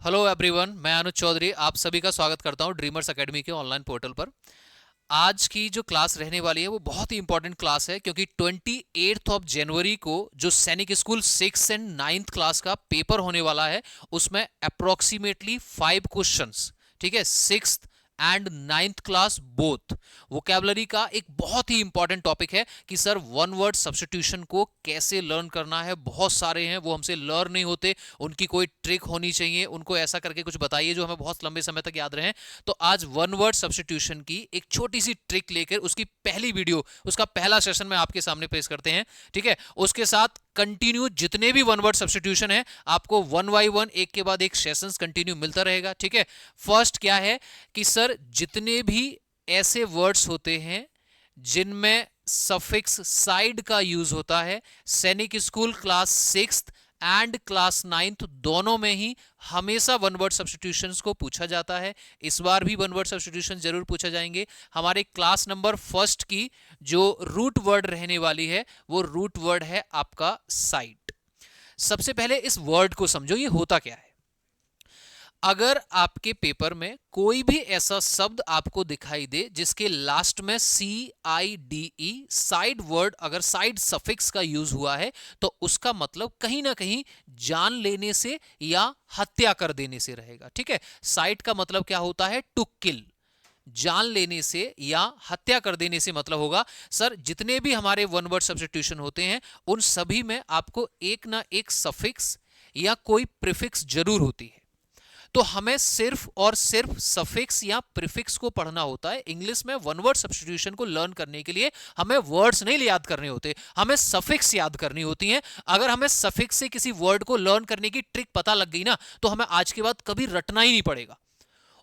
Hello everyone, मैं अनुज चौधरी आप सभी का स्वागत करता हूं ड्रीमर्स एकेडमी के ऑनलाइन पोर्टल पर। आज की जो क्लास रहने वाली है वो बहुत ही इंपॉर्टेंट क्लास है, क्योंकि 28 जनवरी को जो सैनिक स्कूल 6 एंड 9th क्लास का पेपर होने वाला है उसमें अप्रोक्सीमेटली 5 क्वेश्चंस, ठीक है, 6th and 9th class both vocabulary का एक बहुत ही इंपॉर्टेंट टॉपिक है कि सर वन वर्ड सब्स्टिट्यूशन को कैसे लर्न करना है। बहुत सारे हैं वो हमसे लर्न नहीं होते, उनकी कोई ट्रिक होनी चाहिए, उनको ऐसा करके कुछ बताइए जो हमें बहुत लंबे समय तक याद रहे। तो आज वन वर्ड सब्स्टिट्यूशन की एक छोटी सी ट्रिक लेकर उसकी पहली वीडियो, उसका पहला सेशन में आपके सामने पेश करते हैं, ठीक है। उसके साथ कंटिन्यू जितने भी वन वर्ड सब्स्टिट्यूशन है आपको वन बाई वन एक के बाद एक सेशंस कंटिन्यू मिलता रहेगा, ठीक है। फर्स्ट क्या है कि सर जितने भी ऐसे वर्ड्स होते हैं जिनमें सफिक्स साइड का यूज होता है, सैनिक school class 6th and class 9th दोनों में ही हमेशा वन वर्ड सब्स्टिट्यूशंस को पूछा जाता है। इस बार भी वन वर्ड सब्स्टिट्यूशन जरूर पूछा जाएंगे। हमारे क्लास नंबर फर्स्ट की जो रूट वर्ड रहने वाली है वो रूट वर्ड है आपका साइड। सबसे पहले इस वर्ड को समझो, ये होता क्या है। अगर आपके पेपर में कोई भी ऐसा शब्द आपको दिखाई दे जिसके लास्ट में CIDE साइड वर्ड, अगर साइड सफिक्स का यूज हुआ है तो उसका मतलब कहीं ना कहीं जान लेने से या हत्या कर देने से रहेगा, ठीक है। साइड का मतलब क्या होता है? टू किल, जान लेने से या हत्या कर देने से मतलब होगा। सर जितने भी हमारे वन वर्ड सब्स्टिट्यूशन होते हैं उन सभी में आपको एक ना एक सफिक्स या कोई प्रीफिक्स जरूर होती है। तो हमें सिर्फ और सिर्फ सफिक्स या प्रीफिक्स को पढ़ना होता है। इंग्लिश में वन वर्ड सब्स्टिट्यूशन को लर्न करने के लिए हमें वर्ड्स नहीं याद करने होते, हमें सफिक्स याद करनी होती हैं। अगर हमें सफिक्स से किसी वर्ड को लर्न करने की ट्रिक पता लग गई ना तो हमें आज के बाद कभी रटना ही नहीं पड़ेगा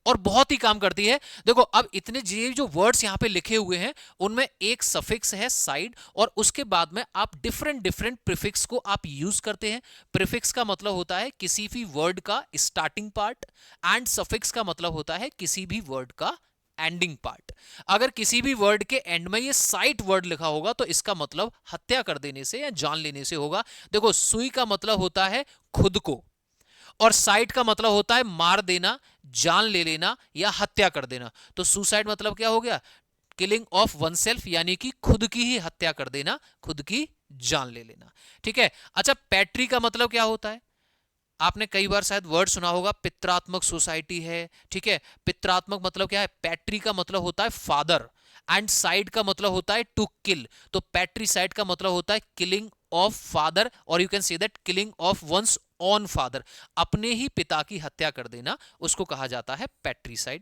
और बहुत ही काम करती है। देखो अब इतने जो वर्ड्स यहां पे लिखे हुए हैं उनमें एक सफिक्स है साइड और उसके बाद में आप डिफरेंट डिफरेंट प्रीफिक्स को आप यूज करते हैं। प्रीफिक्स का मतलब होता है किसी भी वर्ड का स्टार्टिंग पार्ट एंड सफिक्स का मतलब होता है किसी भी वर्ड का एंडिंग पार्ट। अगर किसी भी वर्ड के एंड में ये साइट वर्ड लिखा होगा तो इसका मतलब हत्या कर देने से या जान लेने से होगा। देखो सुई का मतलब होता है खुद को और साइड का मतलब होता है मार देना, जान ले लेना या हत्या कर देना। तो सुसाइड मतलब क्या हो गया? किलिंग ऑफ वन सेल्फ, यानी कि खुद की ही हत्या कर देना, खुद की जान ले लेना, ठीक है। अच्छा पैट्री का मतलब क्या होता है? आपने कई बार शायद वर्ड सुना होगा, पित्रात्मक सोसाइटी है, ठीक है। पित्रात्मक मतलब क्या है? पैट्री का मतलब होता है फादर एंड साइड का मतलब होता है टू किल। तो पैट्री साइड का मतलब होता है किलिंग ऑफ फादर और you can say that killing of one's own father, अपने ही पिता की हत्या कर देना, उसको कहा जाता है पैट्रीसाइड।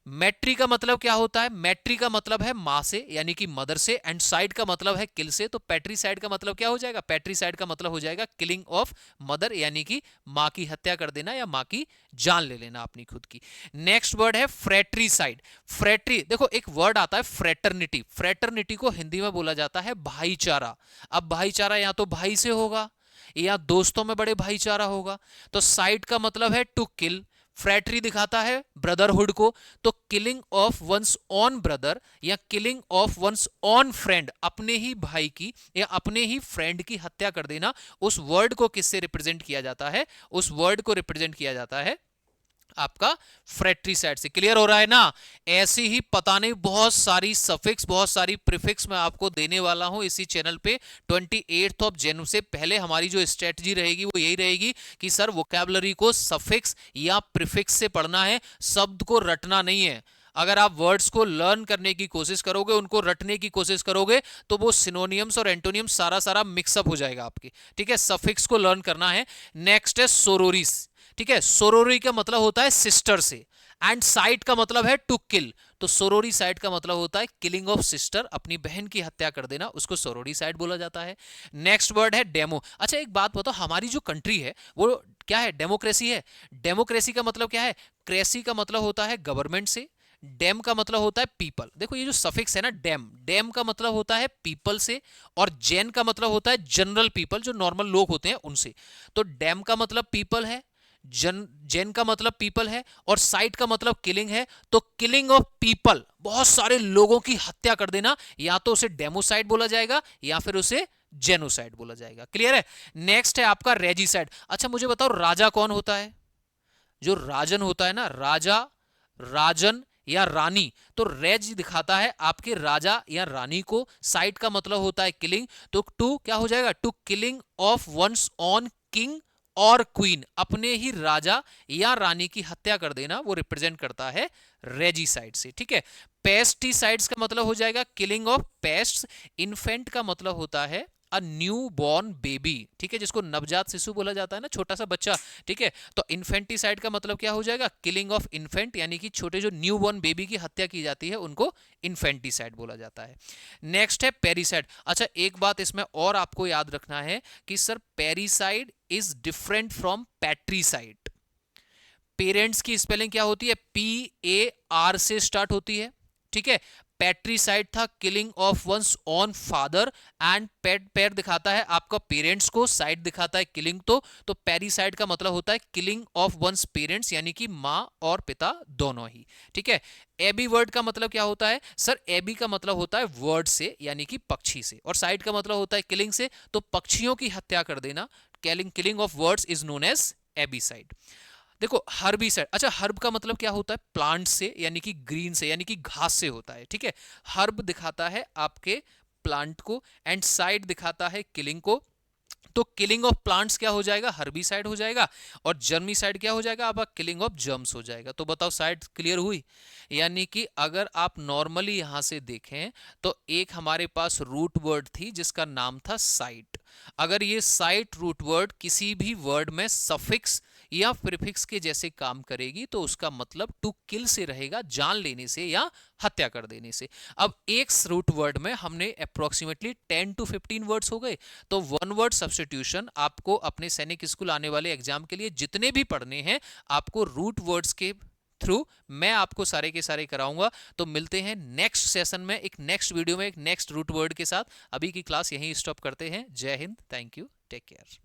मैट्री का मतलब क्या होता है? मैट्री का मतलब है मां से यानी कि मदर से एंड साइड का मतलब है किल से। तो पैट्रीसाइड का मतलब क्या हो जाएगा? पैट्रीसाइड का मतलब हो जाएगा किलिंग ऑफ मदर, यानी कि मां की हत्या कर देना या मां की जान ले लेना अपनी खुद की। नेक्स्ट वर्ड है फ्रेट्रीसाइड। फ्रेट्री, देखो एक वर्ड आता है फ्रेटर्निटी। फ्रेटर्निटी को हिंदी में बोला जाता है भाईचारा। अब भाईचारा या तो भाई से होगा या दोस्तों में बड़े भाईचारा होगा। तो साइड का मतलब है टू किल, फ्रैटरी दिखाता है ब्रदरहुड को। तो killing of one's own brother या killing of one's own friend, अपने ही भाई की या अपने ही फ्रेंड की हत्या कर देना, उस वर्ड को किससे रिप्रेजेंट किया जाता है? उस वर्ड को रिप्रेजेंट किया जाता है आपका फ्रेट्रीसाइड से। क्लियर हो रहा है ना? ऐसी ही पता नहीं बहुत सारी सफिक्स, बहुत सारी प्रीफिक्स मैं आपको देने वाला हूं इसी चैनल पे। 28 जनवरी से पहले हमारी जो स्ट्रेटजी रहेगी वो यही रहेगी कि सर वोकैबुलरी को सफिक्स या प्रीफिक्स से पढ़ना है, शब्द को रटना नहीं है। अगर आप वर्ड्स को लर्न करने की कोशिश करोगे, उनको रटने की कोशिश करोगे तो वो सिनोनियम्स और एंटोनियम्स सारा सारा मिक्सअप हो जाएगा आपके, ठीक है। सफिक्स को लर्न करना है। नेक्स्ट है सोरोरिस, ठीक है। सोरोरी का मतलब होता है सिस्टर से एंड साइड का मतलब है टू किल। तो सोरोरी साइड का मतलब होता है किलिंग ऑफ सिस्टर, अपनी बहन की हत्या कर देना, उसको सोरोरी साइड बोला जाता है। नेक्स्ट वर्ड है डेमो। अच्छा एक बात बताओ, हमारी जो कंट्री है वो क्या है? डेमोक्रेसी है। डेमोक्रेसी का मतलब क्या है? क्रेसी का मतलब होता है गवर्नमेंट से, डेम का मतलब होता है पीपल। देखो ये जो सफिक्स है ना डेम, डेम का मतलब होता है पीपल से और जेन का मतलब होता है जनरल पीपल, जो नॉर्मल लोग होते हैं उनसे। तो डेम का मतलब पीपल है, जेन का मतलब पीपल है और साइड का मतलब किलिंग है। तो किलिंग ऑफ पीपल, बहुत सारे लोगों की हत्या कर देना, या तो उसे डेमोसाइड बोला जाएगा या फिर उसे जेनोसाइड बोला जाएगा। क्लियर है? नेक्स्ट है आपका रेजिसाइड। अच्छा मुझे बताओ राजा कौन होता है? जो राजन होता है ना, राजा, राजन या रानी, तो रेज दिखाता है आपके राजा या रानी को, साइड का मतलब होता है किलिंग, तो टू क्या हो जाएगा, to killing of one's own king और क्वीन, अपने ही राजा या रानी की हत्या कर देना, वो रिप्रेजेंट करता है रेजिसाइड से, ठीक है। पेस्टिसाइड्स का मतलब हो जाएगा किलिंग ऑफ पेस्ट्स, इन्फेंट का मतलब होता है अ न्यू बॉर्न बेबी, ठीक है, जिसको नवजात शिशु बोला जाता है ना, छोटा सा बच्चा, ठीक है। तो इन्फेंटिसाइड का मतलब क्या हो जाएगा, किलिंग ऑफ इन्फेंट, यानी कि छोटे जो न्यू बॉर्न बेबी की हत्या की जाती है उनको इन्फेंटिसाइड बोला जाता है। नेक्स्ट है पेरिसाइड। अच्छा, एक बात इसमें और आपको याद रखना है कि sir parricide is different from patricide. Parents की स्पेलिंग क्या होती है, PAR से स्टार्ट होती है, ठीक है। पैट्रिसाइड था killing of one's own father, and पैर दिखाता है आपका पेरेंट्स को, साइड दिखाता है किलिंग, तो पेरिसाइड का मतलब होता है किलिंग ऑफ वंस पेरेंट्स, यानी कि माँ और पिता दोनों ही, ठीक है। एबी वर्ड का मतलब क्या होता है, सर एबी का मतलब होता है वर्ड से, यानी कि पक्षी से, और साइड का मतलब होता है किलिंग से, तो पक्षियों की हत्या कर देना, killing of birds is known as avicide. देखो हर्बिसाइड, अच्छा हर्ब का मतलब क्या होता है, प्लांट से, यानी कि ग्रीन से, यानी कि घास से होता है, ठीक है। हर्ब दिखाता है आपके प्लांट को, एंड साइड दिखाता है किलिंग को, तो किलिंग ऑफ प्लांट्स क्या हो जाएगा, हर्बिसाइड हो जाएगा, और जर्मिसाइड क्या हो जाएगा आपका, किलिंग ऑफ जर्म्स हो जाएगा। तो बताओ साइड क्लियर हुई। यानी कि अगर आप नॉर्मली यहां से देखें तो एक हमारे पास रूट वर्ड थी जिसका नाम था साइट, अगर ये साइट रूट वर्ड किसी भी वर्ड में सफिक्स या प्रीफिक्स के जैसे काम करेगी तो उसका मतलब टू किल से रहेगा, जान लेने से या हत्या कर देने से। अब एक रूट वर्ड में हमने अप्रोक्सीमेटली 10 to 15 वर्ड्स हो गए, तो वन वर्ड सब्स्टिट्यूशन आपको अपने सैनिक स्कूल आने वाले एग्जाम के लिए जितने भी पढ़ने हैं, आपको रूट वर्ड्स के थ्रू मैं आपको सारे के सारे कराऊंगा। तो मिलते हैं नेक्स्ट सेशन में, एक नेक्स्ट वीडियो में, एक नेक्स्ट रूट वर्ड के साथ। अभी की क्लास यहीं स्टॉप करते हैं। जय Hind, thank you, take care.